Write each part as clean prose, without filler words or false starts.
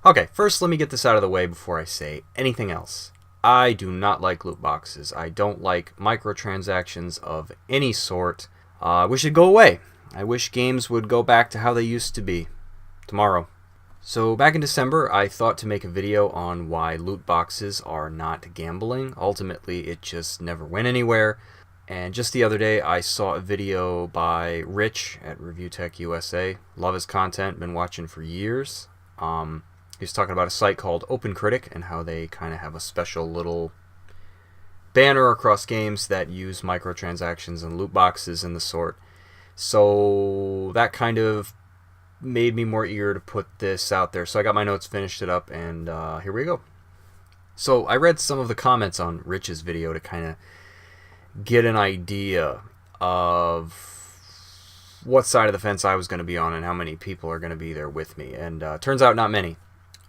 Okay, first let me get this out of the way before I say anything else. I do not like loot boxes. I don't like microtransactions of any sort. I wish it'd go away. I wish games would go back to how they used to be. Tomorrow. So back in December, I thought to make a video on why loot boxes are not gambling. Ultimately, it just never went anywhere. And just the other day, I saw a video by Rich at ReviewTechUSA. Love his content, been watching for years. He was talking about a site called OpenCritic and how they kind of have a special little banner across games that use microtransactions and loot boxes and the sort. So that kind of made me more eager to put this out there. So I got my notes, finished it up, and here we go. So I read some of the comments on Rich's video to kind of get an idea of what side of the fence I was going to be on and how many people are going to be there with me. And turns out not many.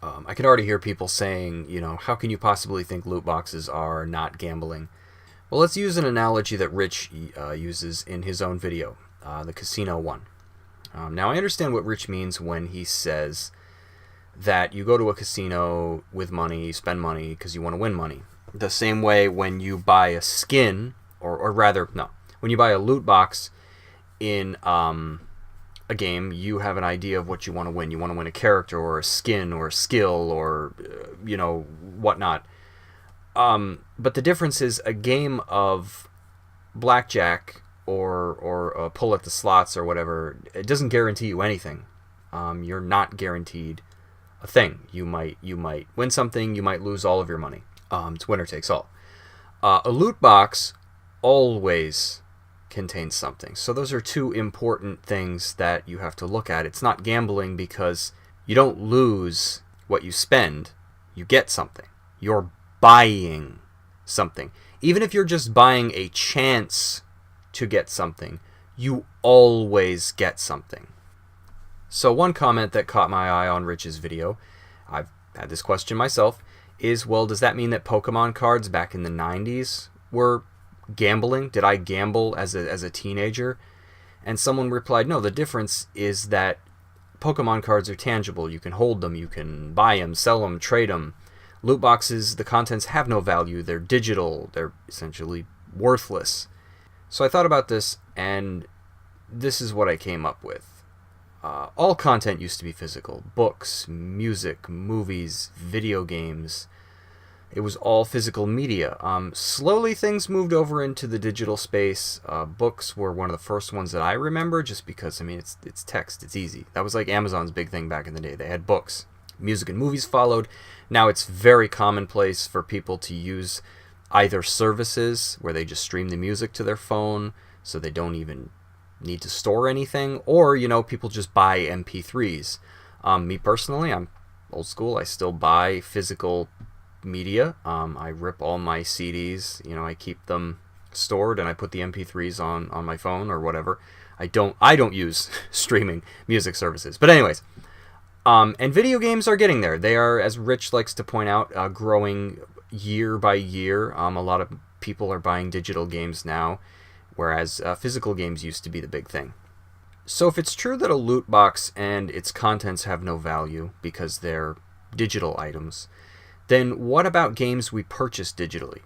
I can already hear people saying, you know, how can you possibly think loot boxes are not gambling? Well, let's use an analogy that Rich uses in his own video, the casino one. Now, I understand what Rich means when he says that you go to a casino with money, you spend money because you want to win money. The same way when you buy a skin, or rather, no, when you buy a loot box in a game, you have an idea of what you want to win. You want to win a character or a skin or a skill or, you know, whatnot. But the difference is a game of blackjack or a pull at the slots or whatever, it doesn't guarantee you anything. You're not guaranteed a thing. You might win something, you might lose all of your money. It's winner takes all. A loot box always contains something. So those are two important things that you have to look at. It's not gambling because you don't lose what you spend. You get something. You're buying something. Even if you're just buying a chance to get something, you always get something. So one comment that caught my eye on Rich's video, I've had this question myself, is, well, does that mean that Pokemon cards back in the 90s were gambling? Did I gamble as a teenager? And someone replied, no, the difference is that Pokemon cards are tangible. You can hold them, you can buy them, sell them, trade them. Loot boxes, the contents have no value. They're digital. They're essentially worthless. So I thought about this, and this is what I came up with. All content used to be physical. Books, music, movies, video games. It was all physical media. Slowly things moved over into the digital space. Books were one of the first ones that I remember just because, I mean, it's text. It's easy. That was like Amazon's big thing back in the day. They had books. Music and movies followed. Now it's very commonplace for people to use either services where they just stream the music to their phone so they don't even need to store anything, or, you know, people just buy MP3s. Me personally, I'm old school. I still buy physical media. I rip all my CDs, you know, I keep them stored and I put the MP3s on my phone or whatever. I don't use streaming music services. But anyways, and video games are getting there. They are, as Rich likes to point out, growing year by year. A lot of people are buying digital games now, whereas physical games used to be the big thing. So if it's true that a loot box and its contents have no value because they're digital items, then what about games we purchase digitally?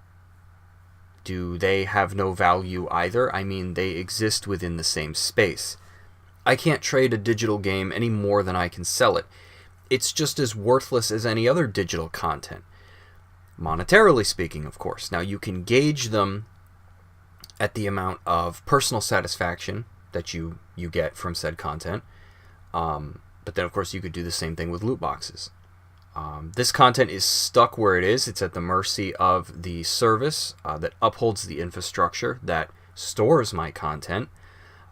Do they have no value either? I mean, they exist within the same space. I can't trade a digital game any more than I can sell it. It's just as worthless as any other digital content. Monetarily speaking, of course. Now, you can gauge them at the amount of personal satisfaction that you get from said content. But then, of course, you could do the same thing with loot boxes. This content is stuck where it is. It's at the mercy of the service that upholds the infrastructure that stores my content.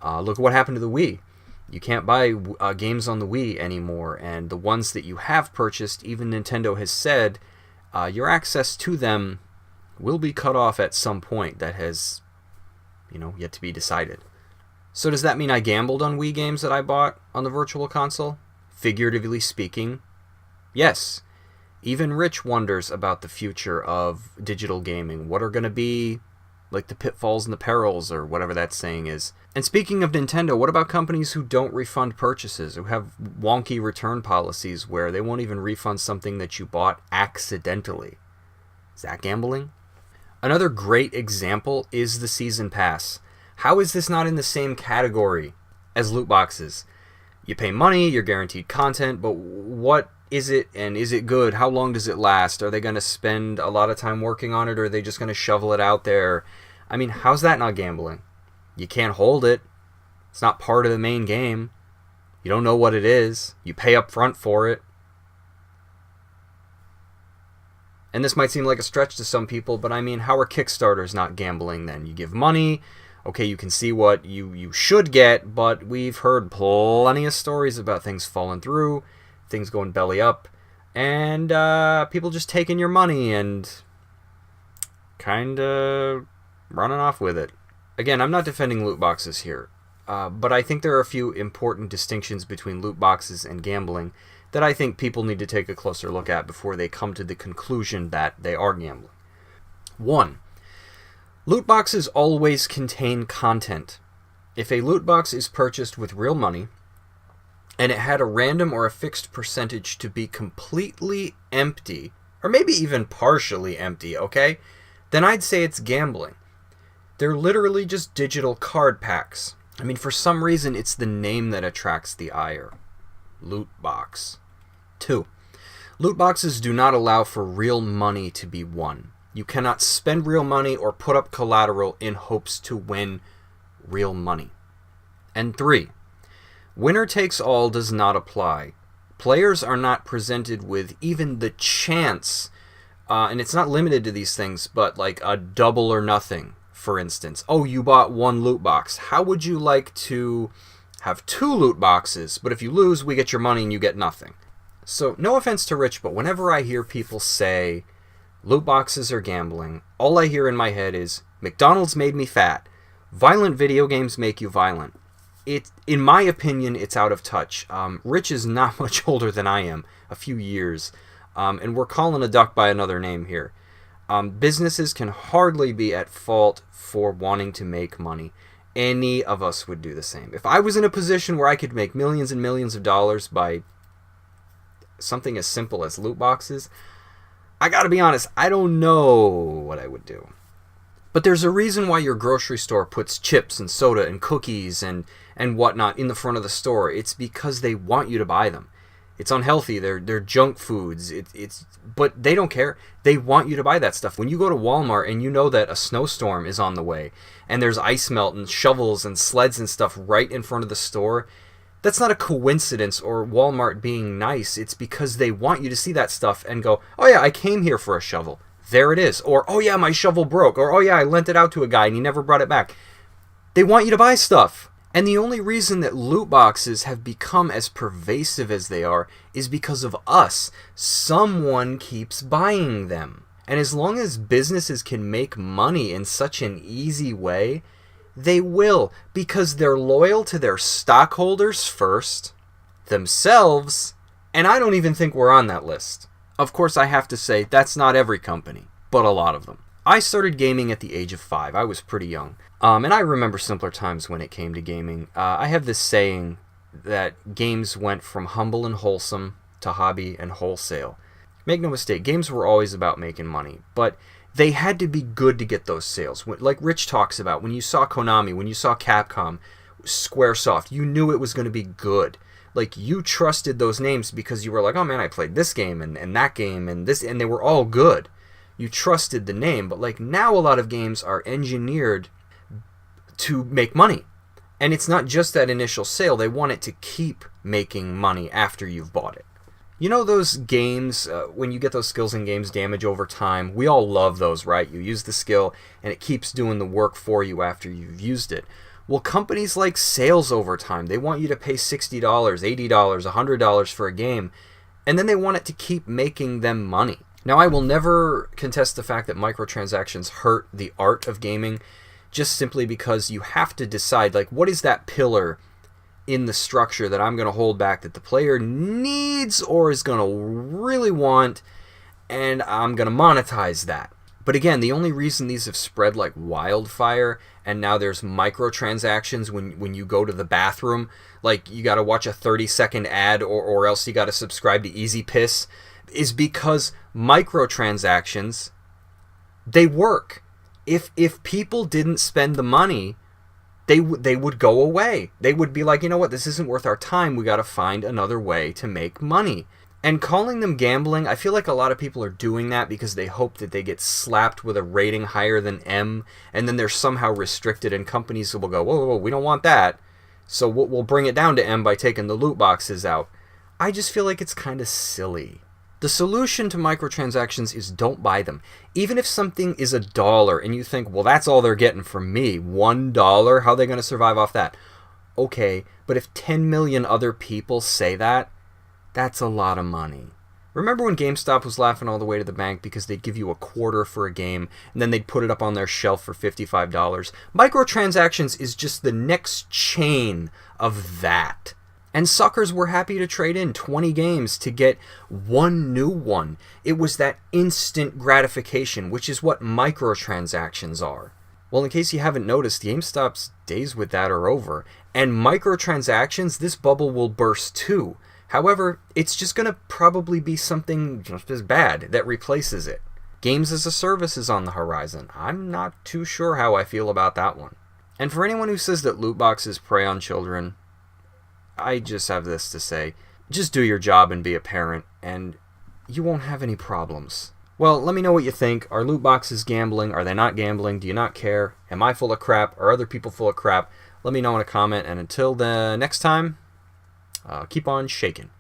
Look at what happened to the Wii. You can't buy games on the Wii anymore, and the ones that you have purchased, even Nintendo has said, your access to them will be cut off at some point. That has, you know, yet to be decided. So does that mean I gambled on Wii games that I bought on the Virtual Console? Figuratively speaking, yes. Even Rich wonders about the future of digital gaming. What are going to be like the pitfalls and the perils, or whatever that saying is, And speaking of Nintendo, what about companies who don't refund purchases, who have wonky return policies where they won't even refund something that you bought accidentally? Is that gambling? Another great example is the Season Pass. How is this not in the same category as loot boxes? You pay money, you're guaranteed content, but what is it, and is it good? How long does it last? Are they going to spend a lot of time working on it, or are they just going to shovel it out there? I mean, how's that not gambling? You can't hold it. It's not part of the main game. You don't know what it is. You pay up front for it. And this might seem like a stretch to some people, but I mean, how are Kickstarters not gambling then? You give money, okay, you can see what you should get, but we've heard plenty of stories about things falling through, things going belly up, and people just taking your money and kind of running off with it. Again, I'm not defending loot boxes here, but I think there are a few important distinctions between loot boxes and gambling that I think people need to take a closer look at before they come to the conclusion that they are gambling. 1. Loot boxes always contain content. If a loot box is purchased with real money, and it had a random or a fixed percentage to be completely empty, or maybe even partially empty, okay, then I'd say it's gambling. They're literally just digital card packs. I mean, for some reason, it's the name that attracts the ire. Loot box. 2. Loot boxes do not allow for real money to be won. You cannot spend real money or put up collateral in hopes to win real money. And 3. Winner takes all does not apply. Players are not presented with even the chance, and it's not limited to these things, but like a double or nothing, for instance. Oh, you bought one loot box. How would you like to have 2 loot boxes, but if you lose, we get your money and you get nothing? So, no offense to Rich, but whenever I hear people say loot boxes are gambling, all I hear in my head is, McDonald's made me fat. Violent video games make you violent. In my opinion, it's out of touch. Rich is not much older than I am, a few years, and we're calling a duck by another name here. Businesses can hardly be at fault for wanting to make money. Any of us would do the same. If I was in a position where I could make millions and millions of dollars by something as simple as loot boxes, I gotta be honest, I don't know what I would do. But there's a reason why your grocery store puts chips and soda and cookies and whatnot in the front of the store. It's because they want you to buy them. It's unhealthy. They're junk foods. But they don't care. They want you to buy that stuff. When you go to Walmart and you know that a snowstorm is on the way and there's ice melt and shovels and sleds and stuff right in front of the store, that's not a coincidence or Walmart being nice. It's because they want you to see that stuff and go, oh yeah, I came here for a shovel. There it is. Or, oh yeah, my shovel broke. Or, oh yeah, I lent it out to a guy and he never brought it back. They want you to buy stuff. And the only reason that loot boxes have become as pervasive as they are is because of us. Someone keeps buying them. And as long as businesses can make money in such an easy way, they will, because they're loyal to their stockholders first, themselves, and I don't even think we're on that list. Of course, I have to say, that's not every company, but a lot of them. I started gaming at the age of 5. I was pretty young. And I remember simpler times when it came to gaming. I have this saying that games went from humble and wholesome to hobby and wholesale. Make no mistake, games were always about making money, but they had to be good to get those sales. Like Rich talks about, when you saw Konami, when you saw Capcom, Squaresoft, you knew it was going to be good. Like, you trusted those names because you were like, oh man, I played this game and that game and this, and they were all good. You trusted the name, but like now a lot of games are engineered to make money. And it's not just that initial sale, they want it to keep making money after you've bought it. You know those games, when you get those skills in games, damage over time, we all love those, right? You use the skill and it keeps doing the work for you after you've used it. Well, companies like sales over time, they want you to pay $60, $80, $100 for a game, and then they want it to keep making them money. Now, I will never contest the fact that microtransactions hurt the art of gaming, just simply because you have to decide, like, what is that pillar in the structure that I'm going to hold back that the player needs or is going to really want, and I'm going to monetize that. But again, the only reason these have spread like wildfire, and now there's microtransactions when you go to the bathroom, like you got to watch a 30-second ad or else you got to subscribe to Easy Piss, is because microtransactions, they work. If people didn't spend the money, they would go away. They would be like, you know what, this isn't worth our time. We got to find another way to make money. And calling them gambling, I feel like a lot of people are doing that because they hope that they get slapped with a rating higher than M, and then they're somehow restricted, and companies will go, whoa, we don't want that, so we'll bring it down to M by taking the loot boxes out. I just feel like it's kind of silly. The solution to microtransactions is don't buy them. Even if something is $1 and you think, well, that's all they're getting from me, $1, how are they going to survive off that? Okay, but if 10 million other people say that, that's a lot of money. Remember when GameStop was laughing all the way to the bank because they'd give you a quarter for a game and then they'd put it up on their shelf for $55? Microtransactions is just the next chain of that. And suckers were happy to trade in 20 games to get one new one. It was that instant gratification, which is what microtransactions are. Well, in case you haven't noticed, GameStop's days with that are over. And microtransactions, this bubble will burst too. However, it's just going to probably be something just as bad that replaces it. Games as a service is on the horizon. I'm not too sure how I feel about that one. And for anyone who says that loot boxes prey on children, I just have this to say. Just do your job and be a parent, and you won't have any problems. Well, let me know what you think. Are loot boxes gambling? Are they not gambling? Do you not care? Am I full of crap? Are other people full of crap? Let me know in a comment, and until the next time, keep on shaking.